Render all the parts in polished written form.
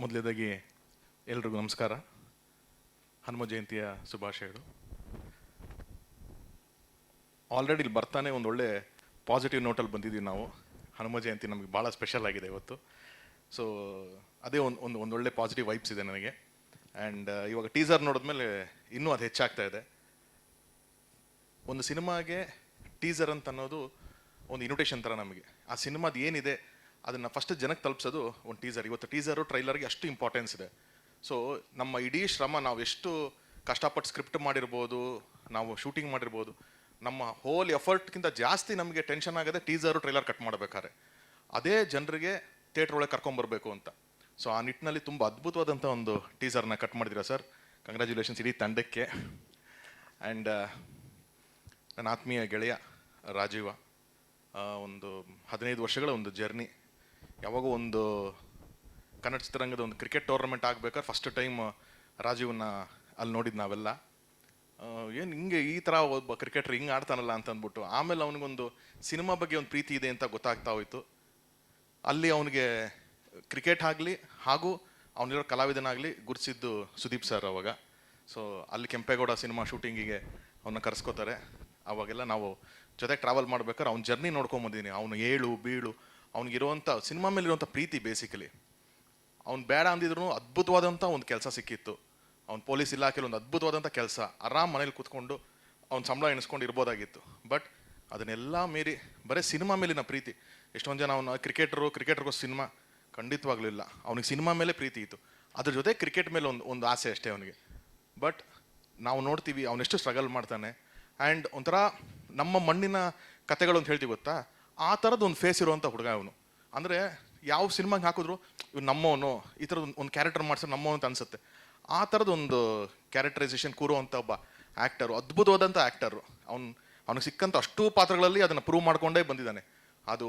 ಮೊದಲನೇದಾಗಿ ಎಲ್ರಿಗೂ ನಮಸ್ಕಾರ. ಹನುಮ ಜಯಂತಿಯ ಶುಭಾಶಯಗಳು. ಆಲ್ರೆಡಿ ಇಲ್ಲಿ ಬರ್ತಾನೆ ಒಂದು ಒಳ್ಳೆ ಪಾಸಿಟಿವ್ ನೋಟಲ್ಲಿ ಬಂದಿದ್ದೀವಿ ನಾವು. ಹನುಮ ಜಯಂತಿ ನಮಗೆ ಭಾಳ ಸ್ಪೆಷಲ್ ಆಗಿದೆ ಇವತ್ತು. ಸೊ ಅದೇ ಒಂದು ಒಳ್ಳೆ ಪಾಸಿಟಿವ್ ವೈಬ್ಸ್ ಇದೆ ನನಗೆ. ಆ್ಯಂಡ್ ಇವಾಗ ಟೀಸರ್ ನೋಡಿದ್ಮೇಲೆ ಇನ್ನೂ ಅದು ಹೆಚ್ಚಾಗ್ತಾ ಇದೆ. ಒಂದು ಸಿನಿಮಾಗೆ ಟೀಸರ್ ಅಂತ ಅನ್ನೋದು ಒಂದು ಇನ್ವಿಟೇಷನ್ ಥರ ನಮಗೆ. ಆ ಸಿನಿಮಾದ ಏನಿದೆ ಅದನ್ನು ಫಸ್ಟ್ ಜನಕ್ಕೆ ತಲುಪಿಸೋದು ಒಂದು ಟೀಸರ್. ಇವತ್ತು ಟೀಸರು ಟ್ರೈಲರ್ಗೆ ಅಷ್ಟು ಇಂಪಾರ್ಟೆನ್ಸ್ ಇದೆ. ಸೊ ನಮ್ಮ ಇಡೀ ಶ್ರಮ, ನಾವು ಎಷ್ಟು ಕಷ್ಟಪಟ್ಟು ಸ್ಕ್ರಿಪ್ಟ್ ಮಾಡಿರ್ಬೋದು, ನಾವು ಶೂಟಿಂಗ್ ಮಾಡಿರ್ಬೋದು, ನಮ್ಮ ಹೋಲ್ ಎಫರ್ಟ್ಗಿಂತ ಜಾಸ್ತಿ ನಮಗೆ ಟೆನ್ಷನ್ ಆಗೋದೆ ಟೀಸರು ಟ್ರೈಲರ್ ಕಟ್ ಮಾಡಬೇಕಾದ್ರೆ. ಅದೇ ಜನರಿಗೆ ಥಿಯೇಟ್ರ್ ಒಳಗೆ ಕರ್ಕೊಂಬರ್ಬೇಕು ಅಂತ. ಸೊ ಆ ನಿಟ್ಟಿನಲ್ಲಿ ತುಂಬ ಅದ್ಭುತವಾದಂಥ ಒಂದು ಟೀಸರ್ನ ಕಟ್ ಮಾಡಿದ್ದೀರಾ ಸರ್. ಕಂಗ್ರ್ಯಾಚುಲೇಷನ್ಸ್ ಇಡೀ ತಂಡಕ್ಕೆ. ಆ್ಯಂಡ್ ನನ್ನ ಆತ್ಮೀಯ ಗೆಳೆಯ ರಾಜೀವ, ಒಂದು 15 ವರ್ಷಗಳ ಒಂದು ಜರ್ನಿ. ಯಾವಾಗೋ ಒಂದು ಕನ್ನಡ ಚಿತ್ರರಂಗದ ಒಂದು ಕ್ರಿಕೆಟ್ ಟೂರ್ನಮೆಂಟ್ ಆಗ್ಬೇಕಾದ್ರೆ ಫಸ್ಟ್ ಟೈಮ್ ರಾಜೀವನ್ನ ಅಲ್ಲಿ ನೋಡಿದ್ದು ನಾವೆಲ್ಲ. ಏನು ಹಿಂಗೆ ಈ ಥರ ಒಬ್ಬ ಕ್ರಿಕೆಟ್ರ್ ಹಿಂಗೆ ಆಡ್ತಾನಲ್ಲ ಅಂತ ಅಂದ್ಬಿಟ್ಟು ಆಮೇಲೆ ಅವನಿಗೊಂದು ಸಿನಿಮಾ ಬಗ್ಗೆ ಒಂದು ಪ್ರೀತಿ ಇದೆ ಅಂತ ಗೊತ್ತಾಗ್ತಾ ಹೋಯಿತು. ಅಲ್ಲಿ ಅವನಿಗೆ ಕ್ರಿಕೆಟ್ ಆಗಲಿ ಹಾಗೂ ಅವನಿರೋ ಕಲಾವಿದನಾಗಲಿ ಗುರುತಿಸಿದ್ದು ಸುದೀಪ್ ಸರ್ ಅವಾಗ. ಸೊ ಅಲ್ಲಿ ಕೆಂಪೇಗೌಡ ಸಿನಿಮಾ ಶೂಟಿಂಗಿಗೆ ಅವನ್ನ ಕರೆಸ್ಕೋತಾರೆ. ಅವಾಗೆಲ್ಲ ನಾವು ಜೊತೆಗೆ ಟ್ರಾವೆಲ್ ಮಾಡ್ಬೇಕಾದ್ರೆ ಅವ್ನ ಜರ್ನಿ ನೋಡ್ಕೊಂಬಂದಿದ್ದೀನಿ. ಅವನು ಏಳು ಬೀಳು, ಅವ್ನಿಗಿರುವಂಥ ಸಿನಿಮಾ ಮೇಲಿರುವಂಥ ಪ್ರೀತಿ. ಬೇಸಿಕಲಿ ಅವ್ನು ಬೇಡ ಅಂದಿದ್ರು ಅದ್ಭುತವಾದಂಥ ಒಂದು ಕೆಲಸ ಸಿಕ್ಕಿತ್ತು. ಅವ್ನು ಪೊಲೀಸ್ ಇಲಾಖೆಯಲ್ಲಿ ಒಂದು ಅದ್ಭುತವಾದಂಥ ಕೆಲಸ, ಆರಾಮ್ ಮನೇಲಿ ಕೂತ್ಕೊಂಡು ಅವ್ನು ಸಂಬಳ ಎಣಿಸ್ಕೊಂಡು ಇರ್ಬೋದಾಗಿತ್ತು. ಬಟ್ ಅದನ್ನೆಲ್ಲ ಮೀರಿ ಬರೀ ಸಿನಿಮಾ ಮೇಲಿನ ಪ್ರೀತಿ. ಎಷ್ಟೊಂದು ಜನ ಅವನು ಕ್ರಿಕೆಟ್ರಿಗೂ ಸಿನಿಮಾ ಖಂಡಿತವಾಗ್ಲೂ ಇಲ್ಲ. ಅವ್ನಿಗೆ ಸಿನಿಮಾ ಮೇಲೆ ಪ್ರೀತಿ ಇತ್ತು, ಅದ್ರ ಜೊತೆ ಕ್ರಿಕೆಟ್ ಮೇಲೆ ಒಂದು ಆಸೆ ಅಷ್ಟೇ ಅವನಿಗೆ. ಬಟ್ ನಾವು ನೋಡ್ತೀವಿ ಅವನೆಷ್ಟು ಸ್ಟ್ರಗಲ್ ಮಾಡ್ತಾನೆ. ಆ್ಯಂಡ್ ಒಂಥರ ನಮ್ಮ ಮಣ್ಣಿನ ಕತೆಗಳು ಅಂತ ಹೇಳ್ತೀವಿ ಗೊತ್ತಾ, ಆ ಥರದ್ದು ಒಂದು ಫೇಸ್ ಇರುವಂಥ ಹುಡುಗ ಅವನು. ಅಂದರೆ ಯಾವ ಸಿನಿಮಾಗೆ ಹಾಕಿದ್ರು ಇವ್ನು ನಮ್ಮವನು, ಈ ಥರದ್ದು ಒಂದು ಕ್ಯಾರೆಕ್ಟರ್ ಮಾಡಿಸಿದ್ರೆ ನಮ್ಮವನು ಅಂತ ಅನಿಸುತ್ತೆ. ಆ ಥರದ್ದೊಂದು ಕ್ಯಾರೆಕ್ಟರೈಸೇಷನ್ ಕೂರುವಂಥ ಒಬ್ಬ ಆ್ಯಕ್ಟರು, ಅದ್ಭುತವಾದಂಥ ಆ್ಯಕ್ಟರು. ಅವ್ನಿಗೆ ಸಿಕ್ಕಂಥ ಅಷ್ಟೂ ಪಾತ್ರಗಳಲ್ಲಿ ಅದನ್ನು ಪ್ರೂವ್ ಮಾಡ್ಕೊಂಡೇ ಬಂದಿದ್ದಾನೆ. ಅದು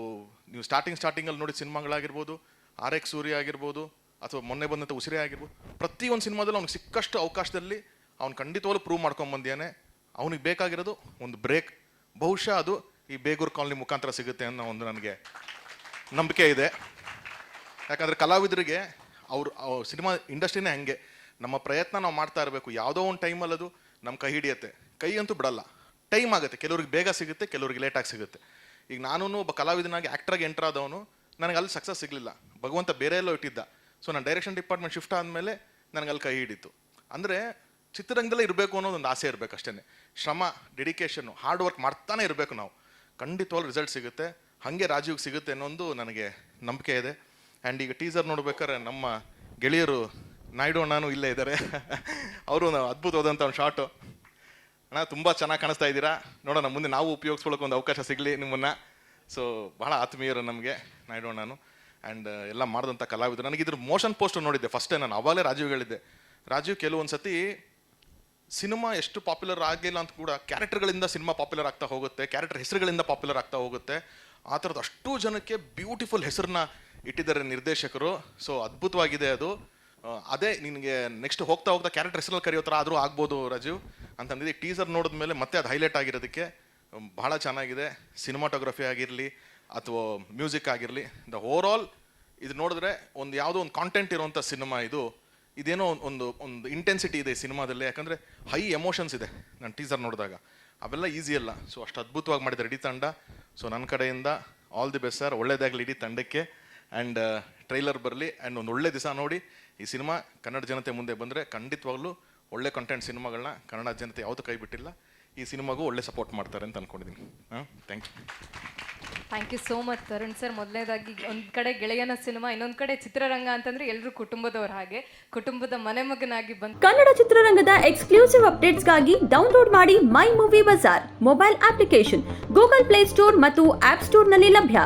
ನೀವು ಸ್ಟಾರ್ಟಿಂಗಲ್ಲಿ ನೋಡಿದ ಸಿನಿಮಾಗಳಾಗಿರ್ಬೋದು, RX ಸೂರ್ಯ ಆಗಿರ್ಬೋದು, ಅಥವಾ ಮೊನ್ನೆ ಬಂದಂಥ ಉಸಿರೇ ಆಗಿರ್ಬೋದು, ಪ್ರತಿಯೊಂದು ಸಿನಿಮಾದಲ್ಲೂ ಅವ್ನಿಗೆ ಸಿಕ್ಕಷ್ಟು ಅವಕಾಶದಲ್ಲಿ ಅವ್ನು ಖಂಡಿತವಾಗ್ಲೂ ಪ್ರೂವ್ ಮಾಡ್ಕೊಂಬಂದಿದ್ದಾನೆ. ಅವನಿಗೆ ಬೇಕಾಗಿರೋದು ಒಂದು ಬ್ರೇಕ್. ಬಹುಶಃ ಅದು ಈ ಬೇಗೂರು ಕಾಲನಿ ಮುಖಾಂತರ ಸಿಗುತ್ತೆ ಅನ್ನೋ ಒಂದು ನನಗೆ ನಂಬಿಕೆ ಇದೆ. ಯಾಕಂದರೆ ಕಲಾವಿದರಿಗೆ ಅವ್ರು ಸಿನಿಮಾ ಇಂಡಸ್ಟ್ರಿನೇ ಹಾಗೆ, ನಮ್ಮ ಪ್ರಯತ್ನ ನಾವು ಮಾಡ್ತಾ ಇರಬೇಕು. ಯಾವುದೋ ಒಂದು ಟೈಮಲ್ಲಿ ಅದು ನಮ್ಮ ಕೈ ಹಿಡಿಯುತ್ತೆ. ಕೈ ಅಂತೂ ಬಿಡಲ್ಲ, ಟೈಮ್ ಆಗುತ್ತೆ. ಕೆಲವ್ರಿಗೆ ಬೇಗ ಸಿಗುತ್ತೆ, ಕೆಲವ್ರಿಗೆ ಲೇಟಾಗಿ ಸಿಗುತ್ತೆ. ಈಗ ನಾನು ಒಬ್ಬ ಕಲಾವಿದನಾಗಿ ಆ್ಯಕ್ಟ್ರಾಗಿ ಎಂಟರ್ ಆದವನು, ನನಗೆ ಅಲ್ಲಿ ಸಕ್ಸಸ್ ಸಿಗಲಿಲ್ಲ, ಭಗವಂತ ಬೇರೆ ಎಲ್ಲೋ ಇಟ್ಟಿದ್ದ. ಸೊ ನಾನು ಡೈರೆಕ್ಷನ್ ಡಿಪಾರ್ಟ್ಮೆಂಟ್ ಶಿಫ್ಟ್ ಆದಮೇಲೆ ನನಗೆ ಅಲ್ಲಿ ಕೈ ಹಿಡಿತು. ಅಂದರೆ ಚಿತ್ರರಂಗದಲ್ಲೇ ಇರಬೇಕು ಅನ್ನೋದೊಂದು ಆಸೆ ಇರಬೇಕು ಅಷ್ಟೇ. ಶ್ರಮ, ಡೆಡಿಕೇಶನ್ನು, ಹಾರ್ಡ್ ವರ್ಕ್ ಮಾಡ್ತಾನೆ ಇರಬೇಕು ನಾವು. ಖಂಡಿತವಾಗ್ಲೂ ರಿಸಲ್ಟ್ ಸಿಗುತ್ತೆ. ಹಾಗೆ ರಾಜೀವ್ಗೆ ಸಿಗುತ್ತೆ ಅನ್ನೋದು ನನಗೆ ನಂಬಿಕೆ ಇದೆ. ಆ್ಯಂಡ್ ಈಗ ಟೀಸರ್ ನೋಡ್ಬೇಕಾದ್ರೆ ನಮ್ಮ ಗೆಳೆಯರು ನಾಯ್ಡು ಅಣ್ಣನೂ ಇಲ್ಲೇ ಇದ್ದಾರೆ. ಅವರು ಅದ್ಭುತವಾದಂಥ ಒಂದು ಶಾರ್ಟು. ಅಣ್ಣ ತುಂಬ ಚೆನ್ನಾಗಿ ಕಾಣಿಸ್ತಾ ಇದ್ದೀರಾ, ನೋಡೋಣ ಮುಂದೆ ನಾವು ಉಪಯೋಗಿಸ್ಕೊಳ್ಳೋಕೆ ಒಂದು ಅವಕಾಶ ಸಿಗಲಿ ನಿಮ್ಮನ್ನು. ಸೊ ಭಾಳ ಆತ್ಮೀಯರು ನಮಗೆ ನಾಯ್ಡು ಅಣ್ಣನು. ಆ್ಯಂಡ್ ಎಲ್ಲ ಮಾಡಿದಂಥ ಕಲಾವಿದರು. ನನಗಿದ್ರ ಮೋಷನ್ ಪೋಸ್ಟರ್ ನೋಡಿದ್ದೆ ಫಸ್ಟೇ ನಾನು. ಅವಾಗಲೇ ರಾಜೀವ್ ಹೇಳಿದ್ದೆ, ರಾಜೀವ್ ಕೆಲವೊಂದು ಸತಿ ಸಿನಿಮಾ ಎಷ್ಟು ಪಾಪ್ಯುಲರ್ ಆಗಿಲ್ಲ ಅಂತ ಕೂಡ ಕ್ಯಾರೆಕ್ಟರ್ಗಳಿಂದ ಸಿನಿಮಾ ಪಾಪ್ಯುಲರ್ ಆಗ್ತಾ ಹೋಗುತ್ತೆ, ಕ್ಯಾರೆಕ್ಟರ್ ಹೆಸರುಗಳಿಂದ ಪಾಪ್ಯುಲರ್ ಆಗ್ತಾ ಹೋಗುತ್ತೆ. ಆ ಥರದ್ದು ಅಷ್ಟು ಜನಕ್ಕೆ ಬ್ಯೂಟಿಫುಲ್ ಹೆಸರನ್ನ ಇಟ್ಟಿದ್ದಾರೆ ನಿರ್ದೇಶಕರು. ಸೊ ಅದ್ಭುತವಾಗಿದೆ ಅದು. ಅದೇ ನಿನಗೆ ನೆಕ್ಸ್ಟ್ ಹೋಗ್ತಾ ಕ್ಯಾರೆಕ್ಟರ್ ಹೆಸರಲ್ಲಿ ಕರೆಯೋ ಥರ ಆದರೂ ಆಗ್ಬೋದು ರಾಜೀವ್ ಅಂತಂದಿದ್ದು. ಟೀಸರ್ ನೋಡಿದ ಮೇಲೆ ಮತ್ತೆ ಅದು ಹೈಲೈಟ್ ಆಗಿರೋದಕ್ಕೆ ಭಾಳ ಚೆನ್ನಾಗಿದೆ. ಸಿನಿಮಾಟೋಗ್ರಫಿ ಆಗಿರಲಿ ಅಥವಾ ಮ್ಯೂಸಿಕ್ ಆಗಿರಲಿ, ದ ಓವರ್ ಆಲ್ ಇದು ನೋಡಿದ್ರೆ ಒಂದು ಯಾವುದೋ ಒಂದು ಕಾಂಟೆಂಟ್ ಇರುವಂಥ ಸಿನಿಮಾ ಇದು. ಇದೇನೋ ಒಂದು ಇಂಟೆನ್ಸಿಟಿ ಇದೆ ಈ ಸಿನಿಮಾದಲ್ಲಿ. ಯಾಕಂದರೆ ಹೈ ಎಮೋಷನ್ಸ್ ಇದೆ ನಾನು ಟೀಸರ್ ನೋಡಿದಾಗ. ಅವೆಲ್ಲ ಈಸಿ ಅಲ್ಲ. ಸೊ ಅಷ್ಟು ಅದ್ಭುತವಾಗಿ ಮಾಡಿದ್ದಾರೆ ಇಡೀ ತಂಡ. ಸೊ ನನ್ನ ಕಡೆಯಿಂದ ಆಲ್ ದಿ ಬೆಸ್ಟ್ ಸರ್. ಒಳ್ಳೇದಾಗಲಿ ಇಡೀ ತಂಡಕ್ಕೆ. ಆ್ಯಂಡ್ ಟ್ರೈಲರ್ ಬರಲಿ. ಆ್ಯಂಡ್ ಒಂದು ಒಳ್ಳೆ ದಿವಸ ನೋಡಿ ಈ ಸಿನಿಮಾ ಕನ್ನಡ ಜನತೆ ಮುಂದೆ ಬಂದರೆ ಖಂಡಿತವಾಗ್ಲೂ ಒಳ್ಳೆ ಕಂಟೆಂಟ್ ಸಿನಿಮಾಗಳನ್ನ ಕನ್ನಡ ಜನತೆ ಯಾವುದು ಕೈ ಬಿಟ್ಟಿಲ್ಲ. ಈ ಸಿನಿಮಾಗೂ ಒಳ್ಳೆ ಸಪೋರ್ಟ್ ಮಾಡ್ತಾರೆ ಅಂತ ಅಂದ್ಕೊಂಡಿದ್ದೀನಿ. Thank you. Thank you so much Tarun sir. ಮೊದಲನೇದಾಗಿ ಒಂದು ಕಡೆ ಗೆಳೆಯನ ಸಿನಿಮಾ, ಇನ್ನೊಂದು ಕಡೆ ಚಿತ್ರರಂಗ ಅಂತಂದ್ರೆ ಎಲ್ಲರೂ ಕುಟುಂಬದವ್ರ ಹಾಗೆ, ಕುಟುಂಬದ ಮನೆ ಮಗನಾಗಿ ಬಂದು ಕನ್ನಡ ಚಿತ್ರರಂಗದ ಎಕ್ಸ್ಕ್ಲೂಸಿವ್ ಅಪ್ಡೇಟ್ಸ್ಗಾಗಿ ಡೌನ್ಲೋಡ್ ಮಾಡಿ My Movie Bazaar mobile application. Google Play Store ಮತ್ತು ಆಪ್ ಸ್ಟೋರ್ನಲ್ಲಿ ಲಭ್ಯ.